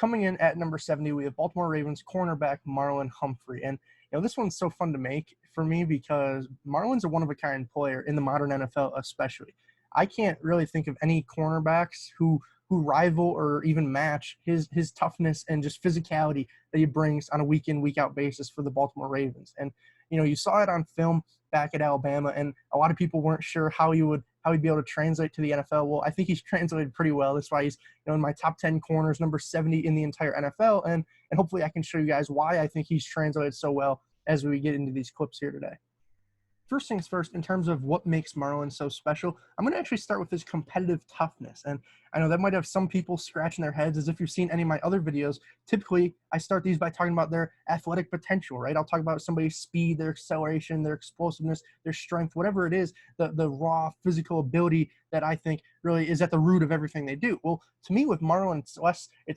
Coming in at number 70, we have Baltimore Ravens cornerback Marlon Humphrey. And this one's so fun to make for me because Marlon's a one-of-a-kind player in the modern NFL especially. I can't really think of any cornerbacks who rival or even match his toughness and just physicality that he brings on a week in, week out basis for the Baltimore Ravens. And you saw it on film back at Alabama, and a lot of people weren't sure how he'd be able to translate to the NFL. Well, I think he's translated pretty well. That's why he's in my top 10 corners, number 70 in the entire NFL, and hopefully I can show you guys why I think he's translated so well as we get into these clips here today. First things first, in terms of what makes Marlon so special, I'm going to actually start with his competitive toughness. And I know that might have some people scratching their heads, as if you've seen any of my other videos. Typically, I start these by talking about their athletic potential, right? I'll talk about somebody's speed, their acceleration, their explosiveness, their strength, whatever it is, the raw physical ability that I think really is at the root of everything they do. Well, to me, with Marlon, it's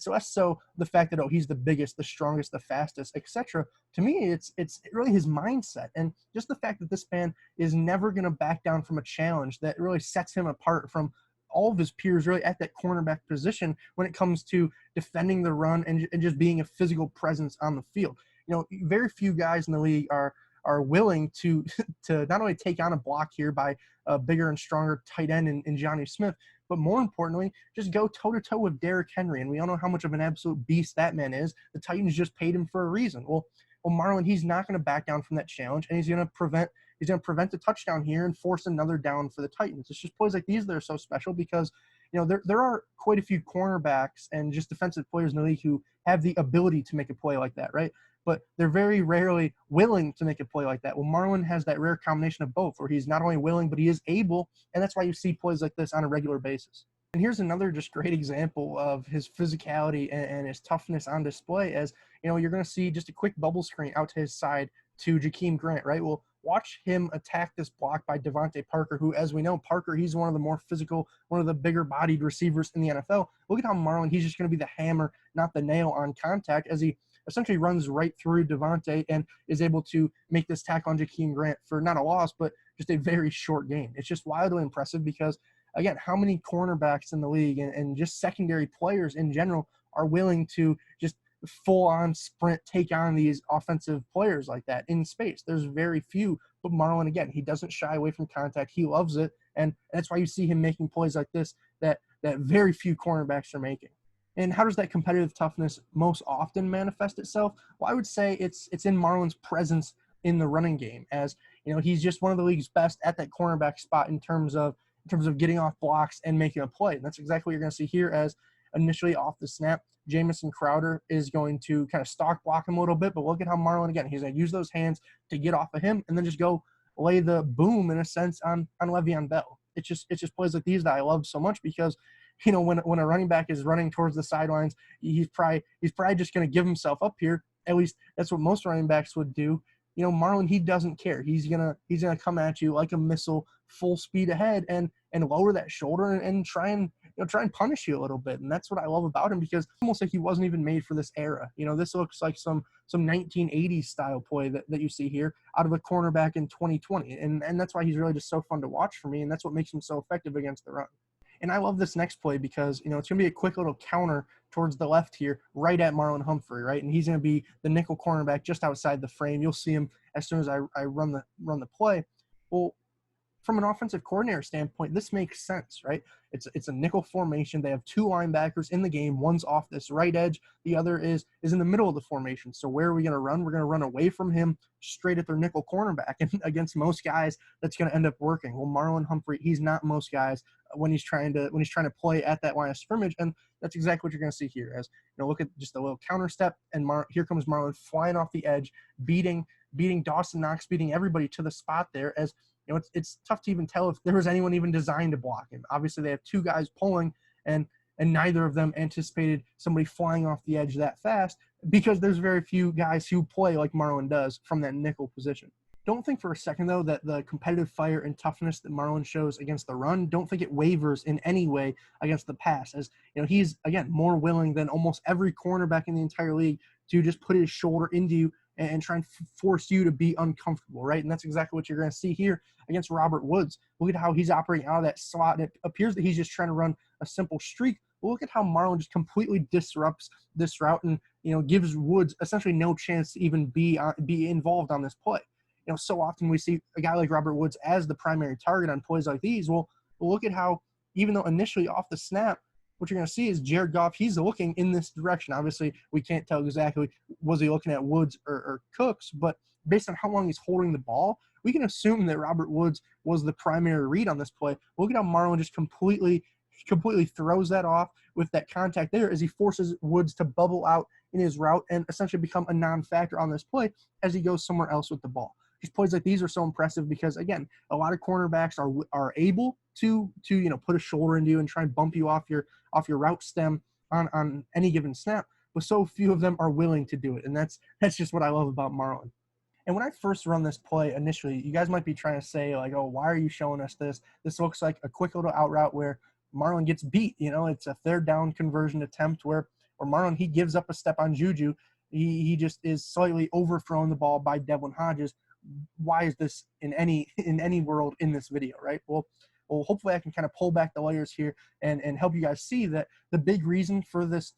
less so the fact that, he's the biggest, the strongest, the fastest, etc. To me, it's really his mindset, and just the fact that this man is never going to back down from a challenge that really sets him apart from all of his peers really at that cornerback position when it comes to defending the run and just being a physical presence on the field. Very few guys in the league are willing to not only take on a block here by a bigger and stronger tight end in Johnny Smith, but more importantly, just go toe-to-toe with Derrick Henry. And we all know how much of an absolute beast that man is. The Titans just paid him for a reason. Well, Marlon, he's not going to back down from that challenge, and he's going to prevent a touchdown here and force another down for the Titans. It's just plays like these that are so special because, there are quite a few cornerbacks and just defensive players in the league who have the ability to make a play like that, right? But they're very rarely willing to make a play like that. Well, Marlon has that rare combination of both, where he's not only willing, but he is able, and that's why you see plays like this on a regular basis. And here's another just great example of his physicality and his toughness on display, as you're going to see just a quick bubble screen out to his side to Jakeem Grant, right? Well, watch him attack this block by Devontae Parker, who, as we know, Parker, he's one of the more physical, one of the bigger bodied receivers in the NFL. Look at how Marlon, he's just going to be the hammer, not the nail on contact, as he essentially runs right through Devontae and is able to make this tackle on Jakeem Grant for not a loss, but just a very short gain. It's just wildly impressive because, again, how many cornerbacks in the league and just secondary players in general are willing to just full-on sprint, take on these offensive players like that in space? There's very few, but Marlon, again, he doesn't shy away from contact. He loves it, and that's why you see him making plays like this that very few cornerbacks are making. And how does that competitive toughness most often manifest itself? Well, I would say it's in Marlon's presence in the running game, as he's just one of the league's best at that cornerback spot in terms of getting off blocks and making a play. And that's exactly what you're going to see here, as initially off the snap, Jamison Crowder is going to kind of stalk block him a little bit, but look at how Marlon, again, he's going to use those hands to get off of him and then just go lay the boom, in a sense, on Le'Veon Bell. It's just plays like these that I love so much because, when a running back is running towards the sidelines, he's probably just going to give himself up here. At least that's what most running backs would do. Marlon, he doesn't care. He's gonna come at you like a missile, full speed ahead, and lower that shoulder and try and punish you a little bit. And that's what I love about him, because almost like he wasn't even made for this era. This looks like some 1980s style play that you see here out of a cornerback in 2020. And that's why he's really just so fun to watch for me, and that's what makes him so effective against the run. And I love this next play because, it's going to be a quick little counter towards the left here, right at Marlon Humphrey, right? And he's going to be the nickel cornerback just outside the frame. You'll see him as soon as I run the play. Well, from an offensive coordinator standpoint, this makes sense, right? It's a nickel formation. They have two linebackers in the game. One's off this right edge. The other is in the middle of the formation. So where are we going to run? We're going to run away from him straight at their nickel cornerback. And against most guys, that's going to end up working. Well, Marlon Humphrey, he's not most guys when he's trying to play at that line of scrimmage. And that's exactly what you're going to see here. As look at just a little counter step, and here comes Marlon flying off the edge, beating Dawson Knox, beating everybody to the spot there. As it's tough to even tell if there was anyone even designed to block him. Obviously, they have two guys pulling, and neither of them anticipated somebody flying off the edge that fast, because there's very few guys who play like Marlon does from that nickel position. Don't think for a second, though, that the competitive fire and toughness that Marlon shows against the run, don't think it wavers in any way against the pass. As he's, again, more willing than almost every cornerback in the entire league to just put his shoulder into you and try and force you to be uncomfortable, right? And that's exactly what you're going to see here against Robert Woods. Look at how he's operating out of that slot. And it appears that he's just trying to run a simple streak. Well, look at how Marlon just completely disrupts this route and, gives Woods essentially no chance to even be involved on this play. So often we see a guy like Robert Woods as the primary target on plays like these. Well, look at how, even though initially off the snap, what you're going to see is Jared Goff, he's looking in this direction. Obviously, we can't tell exactly, was he looking at Woods or Cooks, but based on how long he's holding the ball, we can assume that Robert Woods was the primary read on this play. Look at how Marlon just completely throws that off with that contact there as he forces Woods to bubble out in his route and essentially become a non-factor on this play as he goes somewhere else with the ball. Just plays like these are so impressive because, again, a lot of cornerbacks are able to put a shoulder into you and try and bump you off your route stem on any given snap, but so few of them are willing to do it, and that's just what I love about Marlon. And when I first run this play initially, you guys might be trying to say, like, oh, why are you showing us this? This looks like a quick little out route where Marlon gets beat. It's a third down conversion attempt where Marlon, he gives up a step on Juju. He just is slightly overthrown the ball by Devlin Hodges. Why is this in any world in this video, right? Well, hopefully I can kind of pull back the layers here and help you guys see that the big reason for this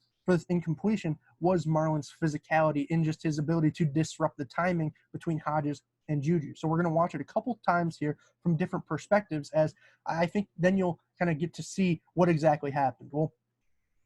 incompletion was Marlon's physicality in just his ability to disrupt the timing between Hodges and Juju. So we're going to watch it a couple times here from different perspectives, as I think then you'll kind of get to see what exactly happened. Well,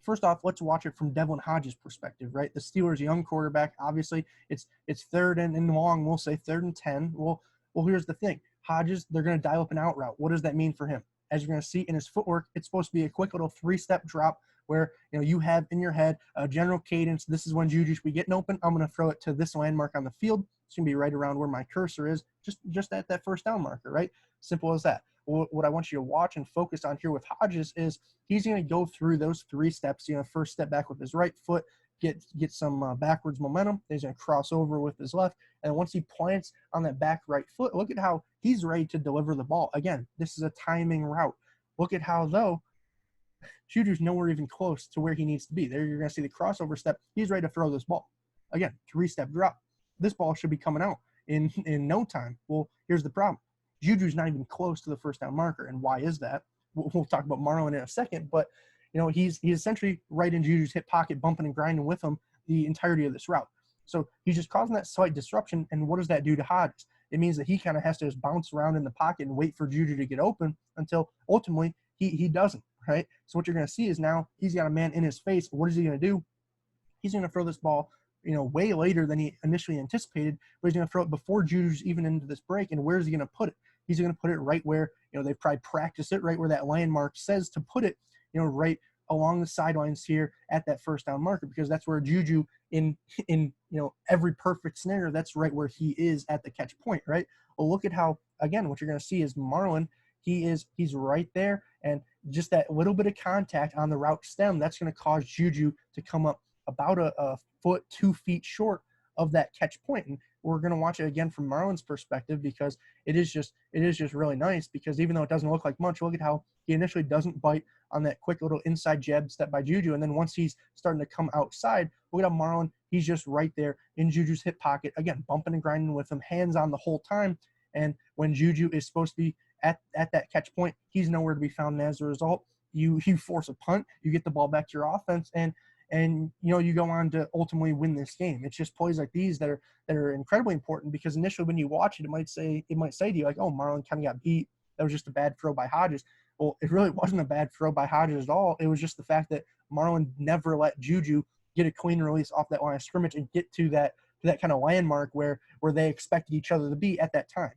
first off, let's watch it from Devlin Hodges' perspective, right? The Steelers' young quarterback, obviously, it's third and long, we'll say 3rd and 10. Well, here's the thing. Hodges, they're going to dial up an out route. What does that mean for him? As you're going to see in his footwork, it's supposed to be a quick little 3-step drop where you have in your head a general cadence. This is when Juju should be getting open. I'm going to throw it to this landmark on the field. It's going to be right around where my cursor is, just at that first down marker, right? Simple as that. What I want you to watch and focus on here with Hodges is he's going to go through those 3 steps. First step back with his right foot, get some backwards momentum. He's going to cross over with his left. And once he plants on that back right foot, look at how he's ready to deliver the ball. Again, this is a timing route. Look at how, though, Juju's nowhere even close to where he needs to be. There you're going to see the crossover step. He's ready to throw this ball. Again, 3-step drop. This ball should be coming out in no time. Well, here's the problem. Juju's not even close to the first down marker. And why is that? We'll talk about Marlon in a second, but he's essentially right in Juju's hip pocket, bumping and grinding with him the entirety of this route. So he's just causing that slight disruption. And what does that do to Hodges? It means that he kind of has to just bounce around in the pocket and wait for Juju to get open until ultimately he doesn't, right? So what you're going to see is now he's got a man in his face. What is he going to do? He's going to throw this ball, way later than he initially anticipated, but he's going to throw it before Juju's even into this break. And where's he going to put it? He's going to put it right where, they've probably practiced it, right where that landmark says to put it, right along the sidelines here at that first down marker, because that's where Juju in every perfect scenario, that's right where he is at the catch point, right? Well, look at how, again, what you're going to see is Marlon, he's right there, and just that little bit of contact on the route stem, that's going to cause Juju to come up about a foot, 2 feet short of that catch point. And we're going to watch it again from Marlon's perspective, because it is just really nice, because even though it doesn't look like much, look at how he initially doesn't bite on that quick little inside jab step by Juju. And then once he's starting to come outside, look at how Marlon, he's just right there in Juju's hip pocket, again, bumping and grinding with him, hands on the whole time. And when Juju is supposed to be at that catch point, he's nowhere to be found. And as a result, you force a punt, you get the ball back to your offense, and you go on to ultimately win this game. It's just plays like these that are incredibly important, because initially when you watch it, it might say to you like, oh, Marlon kind of got beat. That was just a bad throw by Hodges. Well, it really wasn't a bad throw by Hodges at all. It was just the fact that Marlon never let Juju get a clean release off that line of scrimmage and get to that kind of landmark where they expected each other to be at that time.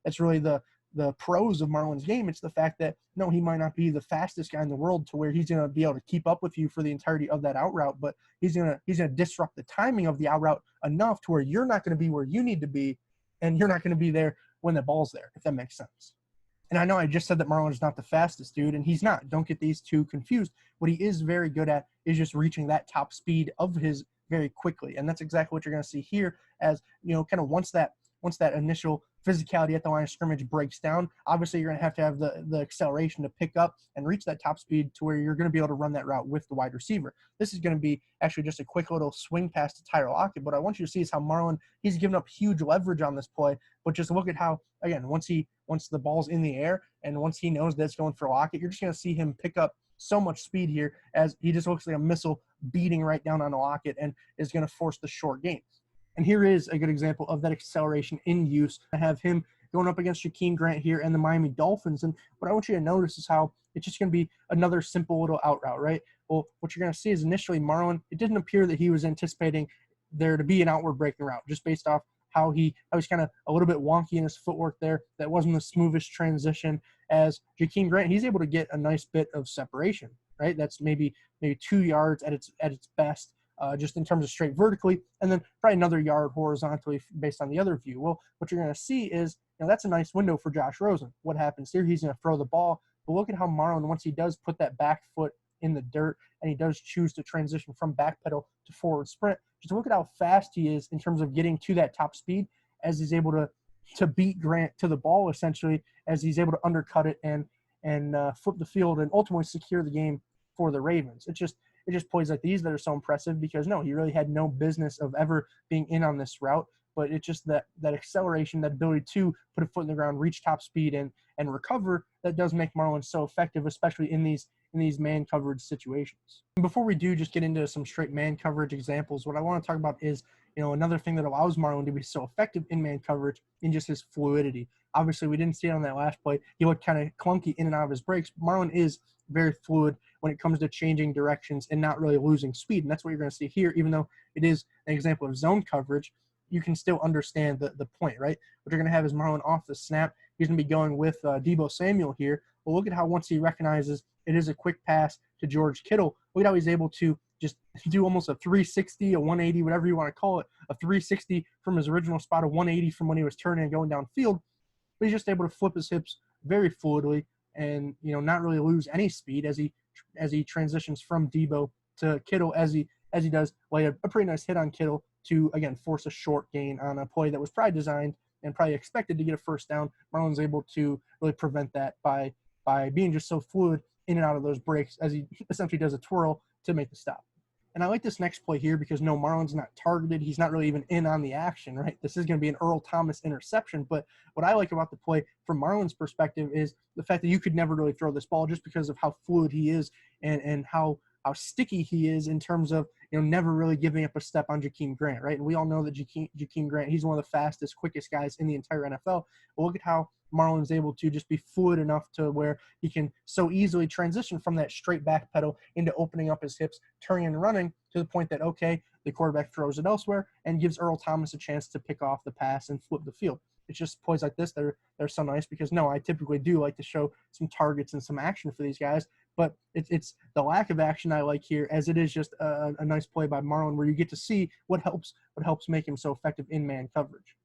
That's really the pros of Marlon's game. It's the fact that, no, he might not be the fastest guy in the world to where he's going to be able to keep up with you for the entirety of that out route, but he's going to disrupt the timing of the out route enough to where you're not going to be where you need to be, and you're not going to be there when the ball's there, if that makes sense. And I know I just said that Marlon is not the fastest dude, and he's not. Don't get these two confused. What he is very good at is just reaching that top speed of his very quickly, and that's exactly what you're going to see here, as kind of once that initial physicality at the line of scrimmage breaks down, obviously you're going to have the acceleration to pick up and reach that top speed to where you're going to be able to run that route with the wide receiver. This is going to be actually just a quick little swing pass to Tyler Lockett. What I want you to see is how Marlon, he's given up huge leverage on this play, but just look at how, again, once the ball's in the air and once he knows that it's going for Lockett, you're just going to see him pick up so much speed here as he just looks like a missile beating right down on the locket and is going to force the short game. And here is a good example of that acceleration in use. I have him going up against Jakeem Grant here and the Miami Dolphins. And what I want you to notice is how it's just going to be another simple little out route, right? Well, what you're going to see is initially Marlon, it didn't appear that he was anticipating there to be an outward breaking route, just based off how he's kind of a little bit wonky in his footwork there. That wasn't the smoothest transition. As Jakeem Grant, he's able to get a nice bit of separation, right? That's maybe 2 yards at its best. Just in terms of straight vertically, and then probably another yard horizontally based on the other view. Well, what you're going to see is, that's a nice window for Josh Rosen. What happens here? He's going to throw the ball, but look at how Marlon, once he does put that back foot in the dirt and he does choose to transition from back pedal to forward sprint, just look at how fast he is in terms of getting to that top speed as he's able to beat Grant to the ball, essentially, as he's able to undercut it and flip the field and ultimately secure the game for the Ravens. It just plays like these that are so impressive because, no, he really had no business of ever being in on this route, but it's just that acceleration, that ability to put a foot in the ground, reach top speed, and recover, that does make Marlon so effective, especially in these man coverage situations. And before we do just get into some straight man coverage examples, what I want to talk about is, another thing that allows Marlon to be so effective in man coverage in just his fluidity. Obviously, we didn't see it on that last play. He looked kind of clunky in and out of his breaks. Marlon is very fluid when it comes to changing directions and not really losing speed. And that's what you're going to see here. Even though it is an example of zone coverage, you can still understand the point, right? What you're going to have is Marlon off the snap. He's going to be going with Deebo Samuel here. Well, look at how once he recognizes it is a quick pass to George Kittle, look at how he's able to just do almost a 360, a 180, whatever you want to call it, a 360 from his original spot, a 180 from when he was turning and going downfield. But he's just able to flip his hips very fluidly and, not really lose any speed as he transitions from Deebo to Kittle as he does lay a pretty nice hit on Kittle to, again, force a short gain on a play that was probably designed and probably expected to get a first down. Marlon's able to really prevent that by being just so fluid in and out of those breaks as he essentially does a twirl to make the stop. And I like this next play here because, no, Marlon's not targeted. He's not really even in on the action, right? This is going to be an Earl Thomas interception. But what I like about the play from Marlon's perspective is the fact that you could never really throw this ball just because of how fluid he is and how sticky he is in terms of, never really giving up a step on Jakeem Grant, right? And we all know that Jakeem Grant, he's one of the fastest, quickest guys in the entire NFL. But look at how Marlon's able to just be fluid enough to where he can so easily transition from that straight back pedal into opening up his hips, turning and running to the point that, okay, the quarterback throws it elsewhere and gives Earl Thomas a chance to pick off the pass and flip the field. It's just plays like this they're so nice because, no, I typically do like to show some targets and some action for these guys, but it's the lack of action I like here, as it is just a nice play by Marlon where you get to see what helps make him so effective in man coverage.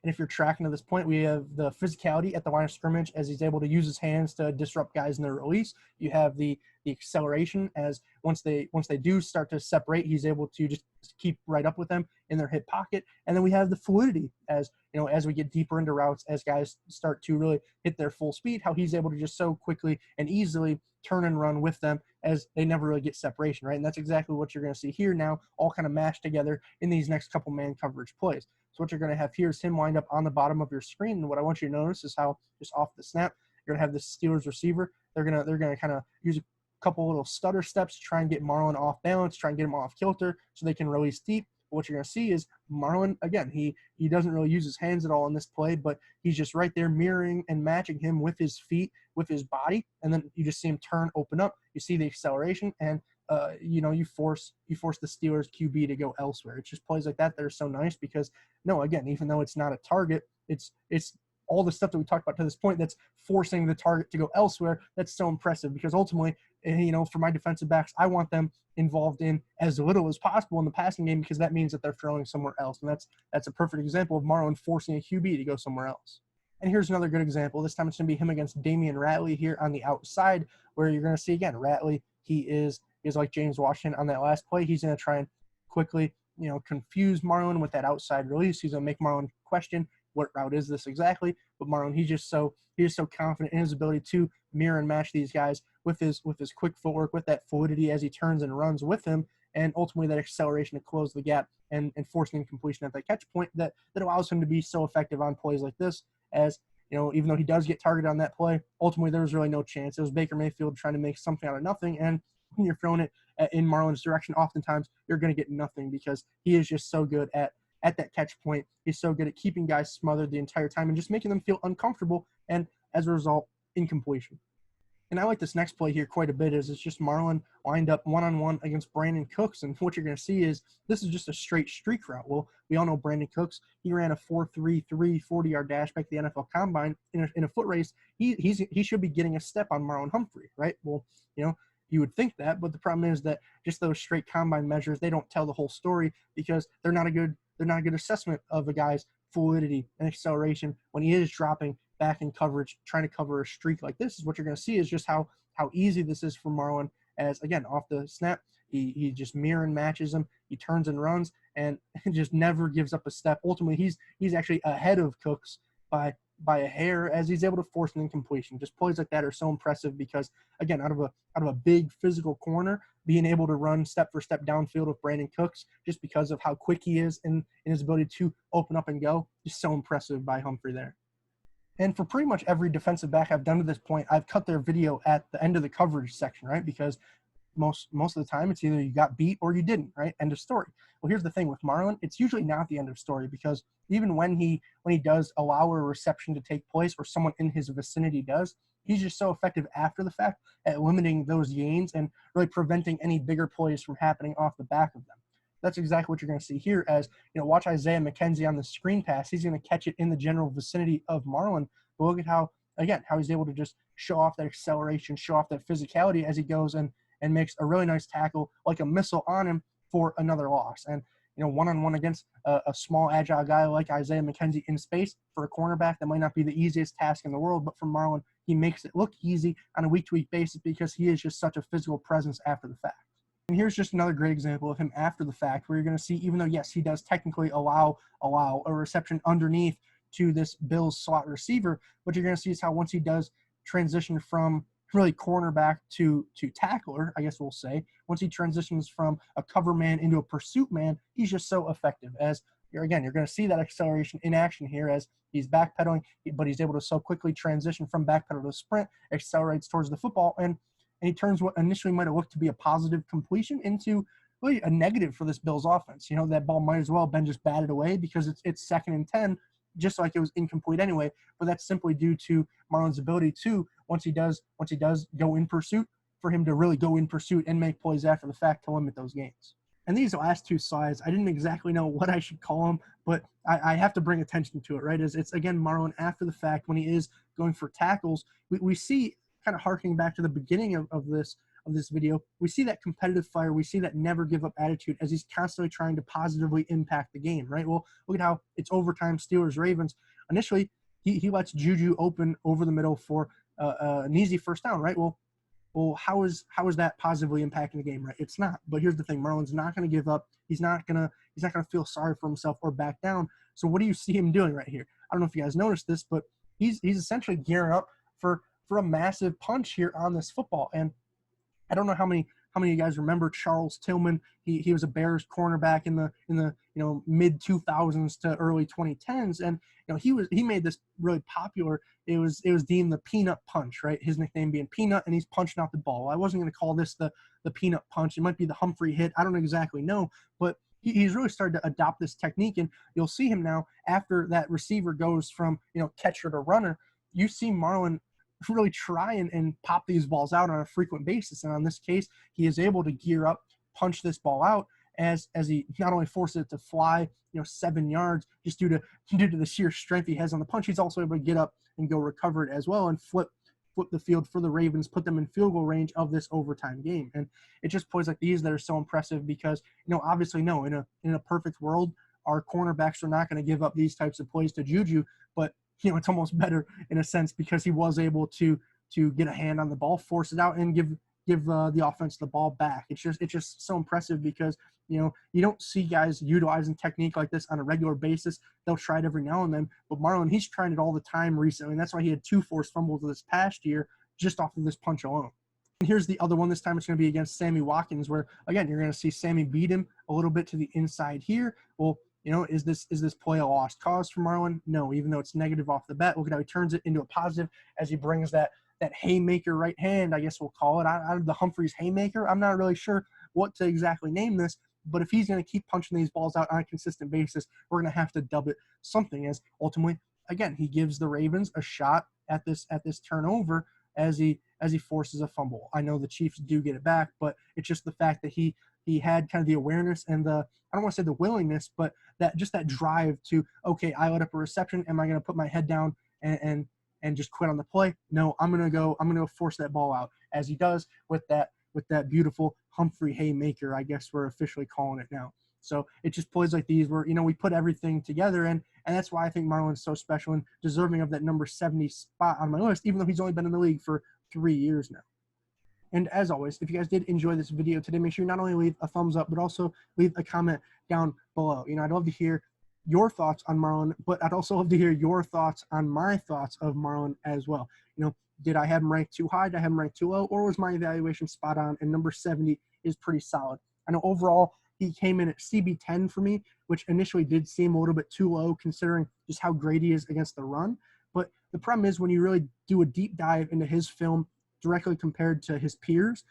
And if you're tracking to this point, we have the physicality at the line of scrimmage as he's able to use his hands to disrupt guys in their release. You have the acceleration as once they do start to separate, he's able to just keep right up with them in their hip pocket. And then we have the fluidity as, as we get deeper into routes, as guys start to really hit their full speed, how he's able to just so quickly and easily turn and run with them as they never really get separation, right? And that's exactly what you're going to see here now, all kind of mashed together in these next couple man coverage plays. So what you're going to have here is him wind up on the bottom of your screen. And what I want you to notice is how just off the snap, you're going to have the Steelers receiver. They're going to kind of use a couple little stutter steps to try and get Marlon off balance, try and get him off kilter so they can release deep. But what you're going to see is Marlon, again, he doesn't really use his hands at all in this play, but he's just right there mirroring and matching him with his feet, with his body. And then you just see him turn, open up. You see the acceleration and you force the Steelers QB to go elsewhere. It's just plays like that are so nice because, no, again, even though it's not a target, it's all the stuff that we talked about to this point that's forcing the target to go elsewhere. That's so impressive because ultimately, for my defensive backs, I want them involved in as little as possible in the passing game because that means that they're throwing somewhere else. And that's a perfect example of Marlon forcing a QB to go somewhere else. And here's another good example. This time it's going to be him against Damian Ratley here on the outside, where you're going to see, again, Ratley, he is like James Washington on that last play. He's going to try and quickly, confuse Marlon with that outside release. He's going to make Marlon question what route is this exactly. But Marlon, he's just so confident in his ability to mirror and match these guys with his quick footwork, with that fluidity as he turns and runs with him, and ultimately that acceleration to close the gap and forcing completion at that catch point that allows him to be so effective on plays like this, as even though he does get targeted on that play, ultimately there was really no chance. It was Baker Mayfield trying to make something out of nothing. And when you're throwing it in Marlon's direction, oftentimes you're going to get nothing because he is just so good at that catch point. He's so good at keeping guys smothered the entire time and just making them feel uncomfortable. And as a result, incompletion. And I like this next play here quite a bit, as it's just Marlon lined up one-on-one against Brandon Cooks. And what you're going to see is this is just a straight streak route. Well, we all know Brandon Cooks. He ran a 4.33 40-yard dash back to the NFL Combine in a foot race. He should be getting a step on Marlon Humphrey, right? Well, you would think that, but the problem is that just those straight combine measures, they don't tell the whole story because they're not a good assessment of a guy's fluidity and acceleration when he is dropping back in coverage, trying to cover a streak like this. Is what you're going to see is just how easy this is for Marlon, as again, off the snap, he just mirror and matches him. He turns and runs and just never gives up a step. Ultimately, he's actually ahead of Cooks by a hair, as he's able to force an incompletion. Just plays like that are so impressive because, again, out of a big physical corner, being able to run step for step downfield with Brandon Cooks, just because of how quick he is in his ability to open up and go, just so impressive by Humphrey there. And for pretty much every defensive back I've done to this point, I've cut their video at the end of the coverage section, right? Because most of the time it's either you got beat or you didn't, right? End of story. Well, here's the thing with Marlon, it's usually not the end of story, because even when he does allow a reception to take place or someone in his vicinity does, he's just so effective after the fact at limiting those gains and really preventing any bigger plays from happening off the back of them. That's exactly what you're going to see here. As watch Isaiah McKenzie on the screen pass. He's going to catch it in the general vicinity of Marlon. But look at how he's able to just show off that acceleration, show off that physicality as he goes and makes a really nice tackle, like a missile on him for another loss. And one-on-one against a small, agile guy like Isaiah McKenzie in space for a cornerback, that might not be the easiest task in the world. But for Marlon, he makes it look easy on a week-to-week basis because he is just such a physical presence after the fact. And here's just another great example of him after the fact, where you're going to see, even though, yes, he does technically allow a reception underneath to this Bills slot receiver, what you're going to see is how once he does transition from really cornerback to tackler, I guess we'll say, once he transitions from a cover man into a pursuit man, he's just so effective. As you're going to see that acceleration in action here as he's backpedaling, but he's able to so quickly transition from backpedal to sprint, accelerates towards the football, and he turns what initially might have looked to be a positive completion into really a negative for this Bills offense. That ball might as well have been just batted away because it's 2nd and 10, just like it was incomplete anyway. But that's simply due to Marlon's ability to, once he does go in pursuit, for him to really go in pursuit and make plays after the fact to limit those gains. And these last two slides, I didn't exactly know what I should call them, but I have to bring attention to it, right? It's again, Marlon after the fact when he is going for tackles. We see, kind of harkening back to the beginning of this video, we see that competitive fire, we see that never give up attitude as he's constantly trying to positively impact the game, right? Well, look at how it's overtime, Steelers-Ravens. Initially, he lets Juju open over the middle for an easy first down, right? Well, how is that positively impacting the game, right? It's not. But here's the thing: Marlon's not going to give up. He's not gonna feel sorry for himself or back down. So what do you see him doing right here? I don't know if you guys noticed this, but he's essentially gearing up for a massive punch here on this football. And I don't know how many of you guys remember Charles Tillman. He was a Bears cornerback in the mid 2000s to early 2010s, and he made this really popular. It was deemed the peanut punch, right? His nickname being Peanut, and he's punching out the ball. I wasn't going to call this the peanut punch. It might be the Humphrey hit. I don't exactly know, but he's really started to adopt this technique, and you'll see him now after that receiver goes from catcher to runner. You see Marlon really try and pop these balls out on a frequent basis. And on this case, he is able to gear up, punch this ball out as he not only forces it to fly, 7 yards just due to the sheer strength he has on the punch. He's also able to get up and go recover it as well and flip the field for the Ravens, put them in field goal range of this overtime game. And it just plays like these that are so impressive because, obviously, no, in a perfect world, our cornerbacks are not going to give up these types of plays to Juju, but it's almost better in a sense because he was able to get a hand on the ball, force it out, and give the offense the ball back. It's just so impressive because you don't see guys utilizing technique like this on a regular basis. They'll try it every now and then, but Marlon, he's trying it all the time recently, and that's why he had 2 forced fumbles this past year just off of this punch alone. And here's the other one. This time it's going to be against Sammy Watkins, where again you're going to see Sammy beat him a little bit to the inside here. Well, Is this play a lost cause for Marlon? No, even though it's negative off the bat. Look at how he turns it into a positive as he brings that haymaker right hand, I guess we'll call it, out of the Humphreys haymaker. I'm not really sure what to exactly name this, but if he's going to keep punching these balls out on a consistent basis, we're going to have to dub it something, as ultimately, again, he gives the Ravens a shot at this turnover as he forces a fumble. I know the Chiefs do get it back, but it's just the fact that he had kind of the awareness and the, I don't want to say the willingness, but that drive to, okay, I let up a reception. Am I going to put my head down and just quit on the play? No, I'm going to go force that ball out, as he does with that beautiful Humphrey haymaker, I guess we're officially calling it now. So it just plays like these where, we put everything together, and that's why I think Marlon's so special and deserving of that number 70 spot on my list, even though he's only been in the league for 3 years now. And as always, if you guys did enjoy this video today, make sure you not only leave a thumbs up, but also leave a comment down below. I'd love to hear your thoughts on Marlon, but I'd also love to hear your thoughts on my thoughts of Marlon as well. Did I have him ranked too high? Did I have him ranked too low? Or was my evaluation spot on? And number 70 is pretty solid. I know overall he came in at CB10 for me, which initially did seem a little bit too low considering just how great he is against the run. But the problem is when you really do a deep dive into his film directly compared to his peers,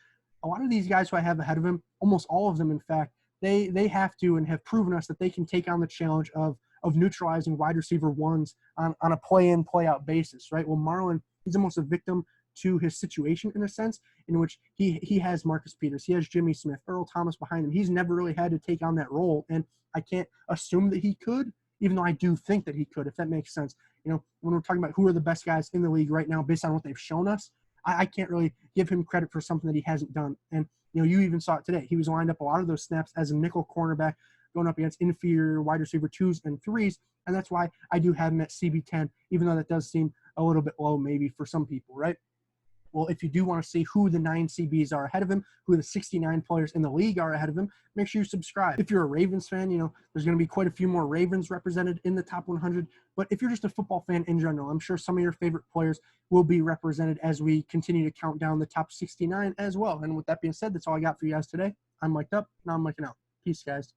a lot of these guys who I have ahead of him, almost all of them, in fact, they have to and have proven us that they can take on the challenge of neutralizing wide receiver ones on a play-in, play-out basis, right? Well, Marlon, he's almost a victim to his situation in a sense, in which he has Marcus Peters, he has Jimmy Smith, Earl Thomas behind him. He's never really had to take on that role, and I can't assume that he could, even though I do think that he could, if that makes sense. When we're talking about who are the best guys in the league right now based on what they've shown us, I can't really give him credit for something that he hasn't done. And, you even saw it today. He was lined up a lot of those snaps as a nickel cornerback going up against inferior wide receiver 2s and 3s, and that's why I do have him at CB10, even though that does seem a little bit low maybe for some people, right? Well, if you do want to see who the 9 CBs are ahead of him, who the 69 players in the league are ahead of him, make sure you subscribe. If you're a Ravens fan, there's going to be quite a few more Ravens represented in the top 100. But if you're just a football fan in general, I'm sure some of your favorite players will be represented as we continue to count down the top 69 as well. And with that being said, that's all I got for you guys today. I'm mic'd up. Now I'm mic'ing out. Peace, guys.